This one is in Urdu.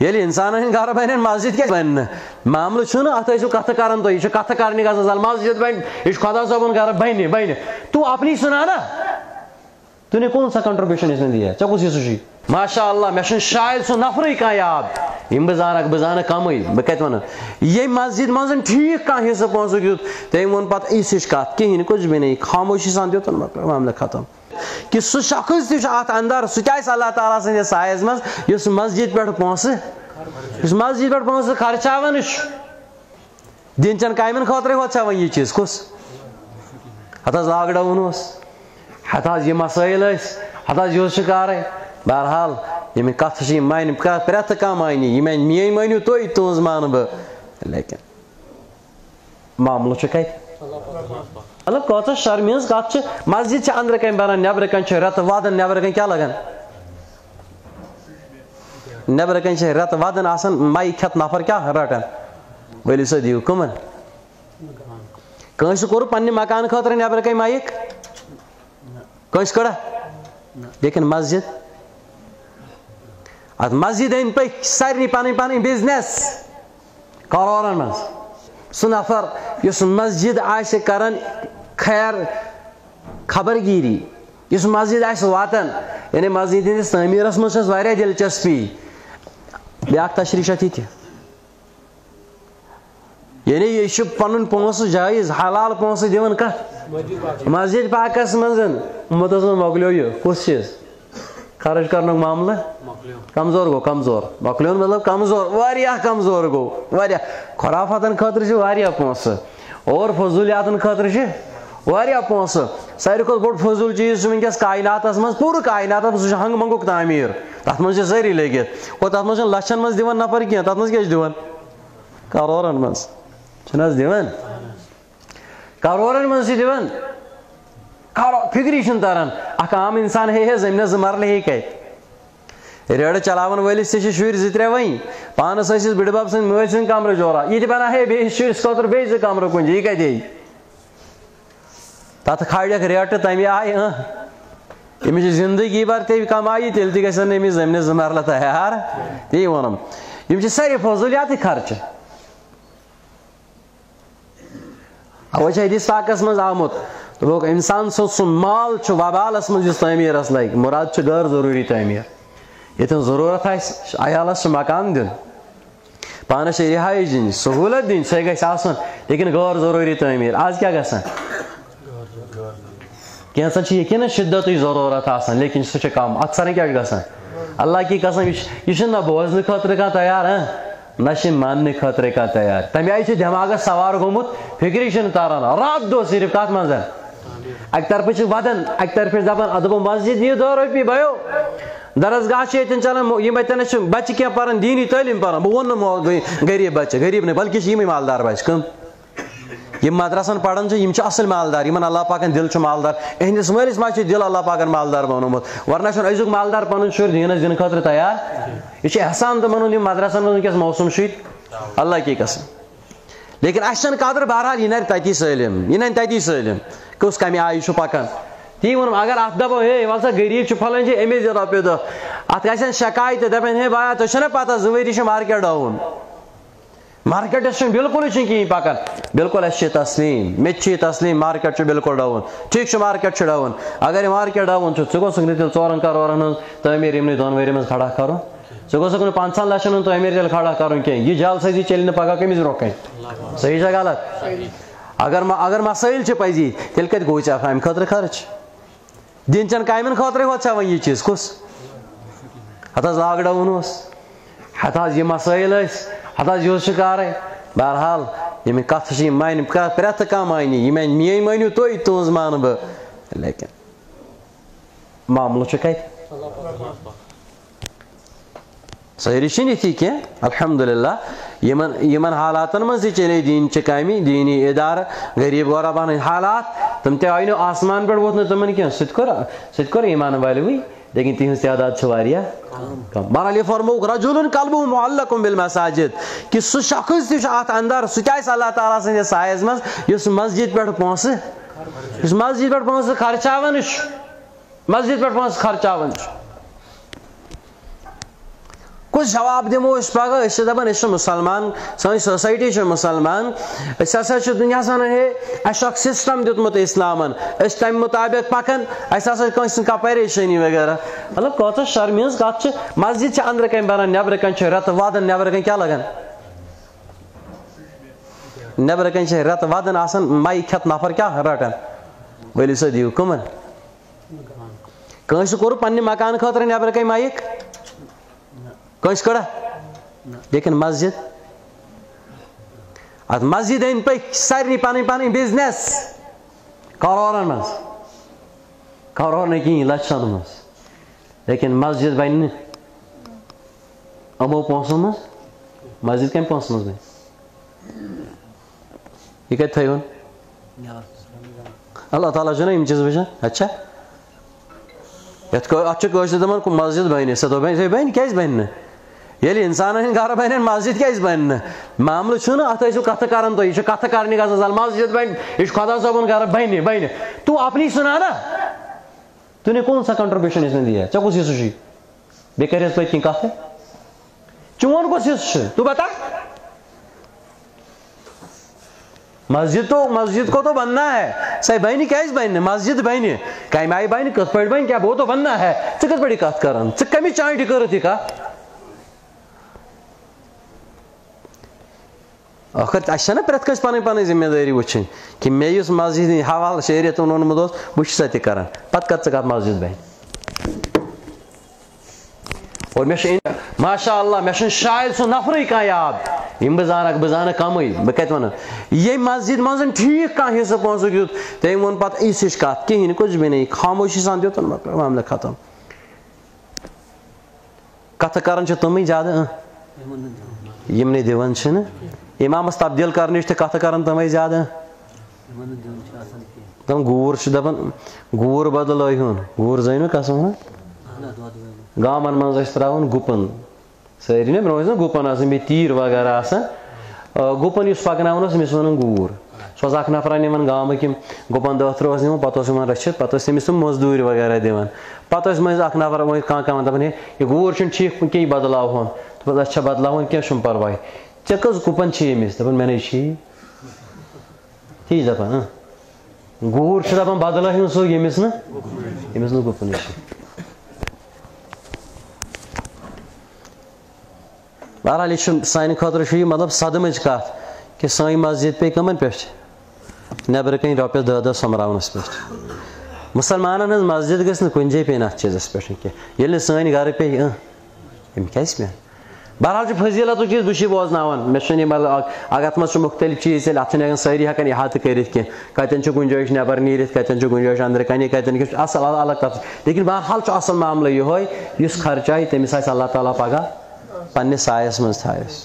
ییٚلہِ اِنسان ہٕنٛدۍ گرٕ بَنن مسجد کیٛازِ بَنہِ نہٕ معاملہٕ چھُنہٕ اَتھ ٲسِو کَتھٕ کران تُہۍ یہِ چھُ کَتھٕ کرنہِ گژھان مسجد بَنہِ یہِ چھُ خۄدا صٲبُن گرٕ بَنہِ تو اپنی سُنا نا تو نے کون سا کنٹربیوشن اس نے دیا ژےٚ کُس حصہٕ چھُے ماشاء اللہ مےٚ چھُنہٕ شاید سُہ نفرٕے کانٛہہ یاد یِم بہٕ زانکھ کمٕے بہٕ کَتہِ وَنہٕ ییٚمہِ مسجد منٛز ٹھیٖک کانٛہہ حصہٕ پونٛسُک دیُت تٔمۍ ووٚن پتہٕ یِژھ کَتھ کِہیٖنۍ کُچھ بھی نہیں خاموشی سان دیُتن معاملہٕ ختم کہ سُہ شخص تہِ چھُ اَتھ اندر سُہ تہِ آسہِ اللہ تعالیٰ سٕنٛدِس سایَس منٛز یُس مسجد پٮ۪ٹھ پونٛسہٕ خرچاوان چھُ دِن چٮ۪ن کامٮ۪ن خٲطرَے ہوت ژےٚ وۄنۍ یہِ چیٖز کُس ہَتہٕ حظ لاک ڈاوُن اوس ہَتہٕ حظ یہِ مسٲیِل ٲسۍ ہَتہٕ حظ یہِ شِکارے بہرحال ییٚمہِ کَتھٕ چھِ یِم مانہِ پرٛٮ۪تھ کانٛہہ مانہِ یہِ میٲنۍ مٲنِو تُہۍ تُہٕنٛز مانہٕ بہٕ لیکِن معاملہٕ چھُ کَتہِ مطلب کۭژاہ شرمہِ ہٕنٛز کَتھ چھِ مسجد چھِ أنٛدرٕ کَنۍ بَنان نیٚبرٕ کَنۍ چھِ رٮ۪تہٕ وادَن نیٚبرٕ کَنۍ کیٛاہ لگان نیٚبرٕ کَنۍ چھِ رٮ۪تہٕ وادَن آسان مایِک کھٮ۪تھ نفر کیٛاہ رَٹان ؤلِو سا دِیِو کٕمَن کٲنٛسہِ کوٚرُ پنٛنہِ مکانہٕ خٲطرٕ نیٚبرٕ کَنۍ مایِک کٲنٛسہِ کٔڑا لیکِن مسجد اَتھ مسجد أنٛدۍ پٔکۍ سارنٕے پَنٕنۍ بِزنٮ۪س کَرورَن منٛز سُہ نفر یُس مسجد آسہِ کران خیر خبرگیٖری یُس مسجد آسہِ واتان یعنی مسجد ہِنٛدِس تعمیٖرَس منٛز چھَس واریاہ دِلچسپی بیٛاکھ تشریح چھِ اَتھ یہِ یعنی یہِ چھُ پَنُن پونٛسہٕ جٲیِز حلال پونٛسہٕ دِوان کَتھ مسجد پاکَس منٛز اُمتَس منٛز مۄکلیو یہِ کُس چیٖز خرٕچ کرنُک معاملہٕ کمزور گوٚو مۄکلیو مطلب کمزور واریاہ کمزور گوٚو واریاہ خُرافاتن خٲطرٕ چھِ واریاہ پونٛسہٕ اور فضوٗلیاتن خٲطرٕ چھِ واریاہ پونٛسہٕ ساروی کھۄتہٕ بوٚڑ فضوٗل چیٖز چھُ وٕنکیٚس کایناتس منٛز پوٗرٕ کایناتس منٛز سُہ چھُ ہنٛگہٕ منٛگُک تعمیٖر تتھ منٛز چھِ سٲری لٔگِتھ اور تتھ منٛز چھُنہٕ لچھن منٛز دِوان نفر کینٛہہ تتھ منٛز کیٛاہ چھِ دِوان کرورن منٛز چھِنہٕ حظ دِوان کرورن منٛز چھِ دِوان فِکری چھُنہٕ تران اکھ عام اِنسان ہے زٔمیٖنس 2 مرلہٕ ہے کتہِ ریڑٕ چلاوان وٲلِس تہِ چھِ شُرۍ 2-3 وۄنۍ پانس ٲسِس بٕڈِبب سٕنٛدۍ مٲلۍ سٕنٛدۍ کمرٕ جورا یہِ تہِ بناو ہے بیٚیِس شُرِس خٲطرٕ بیٚیہِ 2 کمرٕ کُنہِ جایہِ یہِ کتہِ یی تتھ کھالٮ۪کھ ریٹہٕ تمہِ آیہِ أمِس چھِ زندگی بھر تیٚلہِ کمایی تیٚلہِ تہِ گژھن نہٕ أمِس زٔمیٖنس 2 مرلہٕ تیار تی ووٚنُم یِم چھِ سٲری فضوٗلیاتٕے خرچہٕ اَوَے چھِ حدیٖث پاکس منٛز آمُت دوٚپُکھ اِنسان سُنٛد سُہ مال چھُ وبالس منٛز یُس تعمیٖرس لگہِ مُراد چھُ غٲر ضروٗری تعمیٖر ییٚتٮ۪ن ضروٗرت آسہِ عیالس چھُ مکان دیُن پانس چھِ رِہٲیِش دِنۍ سہوٗلت دِنۍ سۄے گژھِ آسُن لیکِن غٲر ضروٗری تعمیٖر آز کیٛاہ گژھان کینٛژن چھِ یقیٖنن شِدتٕچ ضروٗرت آسان لیکِن سُہ چھُ کم اکثرن کیٛاہ چھُ گژھان اللہ کی قسم یہِ چھُنہٕ نہ بوزنہٕ خٲطرٕ کانٛہہ تیار نہ چھِ ماننہٕ خٲطرٕ کانٛہہ تیار تمہِ آیہِ چھُ دٮ۪ماغس سوار گوٚمُت فِکری چھُنہٕ تران راتھ دۄہ صرف کتھ منٛز اکہِ طرفہٕ چھِ ودان اکہِ طرفہٕ چھِ دپان دوٚپُن مسجد نِیِو 2 رۄپیہِ بَیو درسگاہ چھِ ییٚتٮ۪ن چلان یِم اَتٮ۪نس چھِ بچہِ کینٛہہ پران دیٖنی تعلیٖم پران بہٕ ووٚن نہٕ غریٖب بچہِ غریٖب نہٕ بلکہِ چھِ یِمٕے مالدار بچہِ کٕم یِم مدرسن پران چھِ یِم چھِ اصٕل مالدار یِمن اللہ پاکن دِل چھُ مالدار اِہنٛدِس مٲلِس ماجہِ چھُ دِل اللہ پاکن مالدار بنومُت ورنہ چھُنہٕ أزیُک مالدار پنُن شُر دیٖنس دِنہٕ خٲطرٕ تیار یہِ چھُ احسان تہٕ ونُن یِم مدرسن منٛز وٕنکیٚس موسوٗم شُرۍ اللہ کی قسم لیکن اَسہِ چھنہٕ قدر بہرحال یہِ نرِ تتی سٲلِم کُس کمہِ آیہِ چھُ پکان تی ووٚنُم اگر اتھ دپو ہے ول سا غریٖب چھُ پھلٲنۍ جایہِ أمِس دِ رۄپیہِ 2 اتھ گژھن شکایتہٕ دپن ہے بایا تۄہہِ چھو نہ پتہ 2 ؤری چھُ مارکیٹ ڈاوُن مارکیٹس چھُنہٕ بالکُلٕے چھُنہٕ کِہینۍ پکان بالکُل اَسہِ چھِ تسلیٖم مےٚ تہِ چھِ یہِ تسلیٖم مارکیٹ چھُ بالکُل ڈاوُن ٹھیٖک چھُ مارکیٹ چھُ ڈاوُن اگر یہِ مارکیٹ ڈاوُن چھُ ژٕ گوٚژھُکھ نہٕ تیٚلہِ 4 کرورن ہٕنٛز تعمیٖر یِمنٕے 2 ؤرین منٛز کھڑا کرُن ژٕ گوٚژھُکھ نہٕ 15 لچھن ہُنٛد تعمیٖر تیٚلہِ کھڑا کرُن کینٛہہ یہِ جلسٲزی چلہِ نہٕ پگاہ کٔمِس برونٛہہ کَنہِ صحیح چھا غلط اگر مسٲیِل چھِ پزی تیٚلہِ کتہِ گوٚو ژےٚ اَمہِ خٲطرٕ خرٕچ دِن چٮ۪ن کامٮ۪ن خٲطرَے ہوت ژےٚ وۄنۍ یہِ چیٖز کُس ہتہٕ حظ لاک ڈاوُن اوس ہتہٕ حظ یہِ مسٲیِل ٲسۍ ہتہٕ حظ یہِ شِکارے بہرحال ییٚمہِ کتھٕ چھِ یِم مانہِ پرٛٮ۪تھ کانٛہہ مانہِ یہِ میٲنۍ مٲنِو تُہۍ تُہٕنٛز مانہٕ بہٕ لیکِن معاملہٕ چھُ کتہِ سٲری چھِنہٕ یِتھی کینٛہہ الحمدُاللہ یِمن حالاتن منٛز تہِ چلے دیٖنچہِ کامہِ دیٖنی اِدارٕ غریٖب غۄرباہن ہٕنٛدۍ حالات تِم تہِ آیہِ نہٕ آسمان پٮ۪ٹھ ووت نہٕ تِمن کینٛہہ سُہ تہِ کوٚر ایٖمان والیوٕے لیکن تِہنٛز تعداد چھِ واریاہ کم بہرحال یہِ فرمووُکھ رجُلٌ قلبُہ معلقٌ بالمساجد کہ سُہ شخص تہِ چھُ اَتھ اندر سُہ تہِ آسہِ اللہ تعالیٰ سٕنٛدِس سایَس منٛز یُس مسجد پٮ۪ٹھ پونٛسہٕ خرچاوان چھُ کُس جواب دِمو أسۍ پگاہ أسۍ چھِ دَپان أسۍ چھِ مُسلمان سٲنۍ سوسایٹی چھِ مُسلمان أسۍ ہسا چھِ دُنیاہَس وَنان ہے اَسہِ چھُ اکھ سِسٹم دیُتمُت اِسلامن أسۍ تَمہِ مُطابِق پَکان اَسہِ ہسا چھِ کٲنٛسہِ ہٕنٛز کانٛہہ پریشٲنی وغیرہ مطلب کۭژاہ شرمہِ ہٕنٛز کَتھ چھِ مسجد چھِ أنٛدرٕ کَنۍ بَنان نیٚبرٕ کَنۍ چھِ رٮ۪تہٕ وادن نیٚبرٕ کَنۍ کیٛاہ لگان نیٚبرٕ کَنۍ چھِ رٮ۪تہٕ وادن آسان مایہِ کھٮ۪تھ نفر کیٛاہ رَٹان ؤلِو سا دِیِو کٕمن کٲنٛسہِ کوٚرُو پننہِ مکان خٲطرٕ نیٚبرٕ کَنۍ مایِک کٲنٛسہِ کٔڑا لیکن مسجد اتھ مسجد أنٛدۍ پٔکۍ سارنٕے پنٕنۍ پنٕنۍ بِزنس کرورن منٛز کرور نہٕ کِہیٖنۍ لچھن منٛز لیکن مسجد بنہِ نہٕ یِمو پونٛسو منٛز مسجد کمہِ پونٛسہٕ منٛز بنہِ یہِ کتہِ تھٲیہُن اللہ تعالیٰ چھُنہ یِم چیٖز وٕچھان اچھا اتھ چھِ کٲشِر دپان مسجد بنہِ سا دوٚپ بنہِ کیازِ بنہِ نہٕ ییٚلہِ اِنسانن ہٕنٛدۍ گرٕ بنن مسجد کیازِ بنہِ نہٕ معاملہٕ چھُنہٕ اتھ ٲسِو کتھٕ کران تُہۍ یہِ چھُ کتھٕ کرنہِ گژھان زن مسجد بنہِ یہِ چھُ خۄدا صٲبُن گرٕ بنہِ تو اپنی سُنا نا تو نے کون سا کنٹربیوشن اس میں دیا ژےٚ کُس حصہٕ چھُے بیٚیہِ کر حظ پٔتۍ کِنۍ کتھٕ چون کُس حصہٕ چھُ تو بتا مسجد کو تو بننا ہے سا بنہِ کیازِ بنہِ نہٕ مسجد بنہِ کمہِ آیہِ بنہِ کِتھ پٲٹھۍ بنہِ کیٛاہ وہ تو بننا ہے ژٕ کِتھ پٲٹھۍ یہِ کتھ کران ژٕ کمِچ چانٹہِ کٔرٕتھ یہِ کتھ ٲخر اَسہِ چھےٚ نہ پرٛٮ۪تھ کٲنٛسہِ پنٕنۍ پنٕنۍ ذمہٕ دٲری وٕچھٕنۍ کہِ مےٚ یُس مسجد ہٕنٛدۍ حوالہٕ شریعتن اوٚنمُت اوس بہٕ چھُس سۄ تہِ کران پتہٕ کتھ ژٕ کتھ مسجد بنہِ اور مےٚ چھُ ماشاء اللہ مےٚ چھُنہٕ شاید سُہ نفرٕے کانٛہہ یاد یِم بہٕ زانکھ بہٕ زانکھ کمٕے بہٕ کتہِ وَنہٕ ییٚمہِ مسجد منٛز ٹھیٖک کانٛہہ حصہٕ پونٛسُک دیُت تٔمۍ ووٚن پتہٕ یِژھ ہِش کتھ کِہینۍ کُچھ بھی نہیں خاموشی سان دیُتُن مۄکلیو معاملہٕ ختم کتھٕ کران چھِ تِمٕے زیادٕ یِم نہٕ دِوان چھِنہٕ اِمامس تبدیٖل کرنٕچ تہِ کتھٕ کران تِمے زیادٕ دپان گوٗر چھُ دپان گوٗر بدلٲیہُن گوٗر زٲنِو قسم ونان گامن منٛز ٲسۍ تراوان گُپن سٲری نا برونٛہہ ٲسۍ نا گُپن آسان بیٚیہِ تیٖر وغیرہ آسان گُپن یُس پکناوان اوس تٔمِس وَنان گوٗر سُہ اوس اکھ نفرا نِوان گامٕکۍ یِم گُپن دہ ترٕٛہ اوس نِوان پتہٕ اوس یِوان رٔچھِتھ پتہٕ ٲسۍ تٔمِس تِم مزدوٗرۍ وغیرہ دِوان پتہٕ ٲسۍ مٔنٛزۍ اکھ نفر کانٛہہ کانٛہہ دپان ہے یہِ گوٗر چھُنہٕ ٹھیٖک کینٛہہ یہِ بدلاوہون دپان اچھا بدلاوُن کینٛہہ چھُنہٕ پرواے ژےٚ کٔژ گُپن چھِ أمِس دپان مےٚ نَے چھِ تی چھِ دپان گوٗر چھُ دپان بدلٲیہُن سُہ ییٚمِس نہٕ گُپنٕے چھِ بہرحال یہِ چھُ سانہِ خٲطرٕ چھُ یہِ مطلب صدمٕچ کتھ کہِ سٲنۍ مسجد پیٚیہِ کٕمن پٮ۪ٹھ نیٚبرٕ کَنۍ رۄپیس دہ سوٚمراونس پٮ۪ٹھ مُسلمانن ہٕنٛز مسجد گژھِ نہٕ کُنہِ جایہِ پیٚنۍ اتھ چیٖزس پٮ۪ٹھ کینٛہہ ییٚلہِ نہٕ سٲنۍ گرٕ پیٚیہِ یِم کیازِ پیٚن بہرحال چھُ فضیٖلتُک چیٖز بہٕ چھُے بوزناوان مےٚ چھُنہٕ یہِ مطلب اگر اتھ منٛز چھُ مُختٔلِف چیٖز تیٚلہِ اتھ چھِنہٕ ہٮ۪کان سٲری ہٮ۪کان احاطہٕ کٔرِتھ کینٛہہ کتٮ۪ن چھُ کُنہِ جایہِ چھُ نٮ۪بر نیٖرِتھ کتٮ۪ن چھُ کُنہِ جایہِ چھُ أنٛدرٕ کَنہِ کتٮ۪ن کیٛاہ چھُ اصل الگ کتھ لیکن بہرحال چھُ اصل معاملہٕ یِہوے یُس خرچایہِ تٔمِس آسہِ اللہ تعالیٰ پگاہ پننِس سایس منٛز تھایس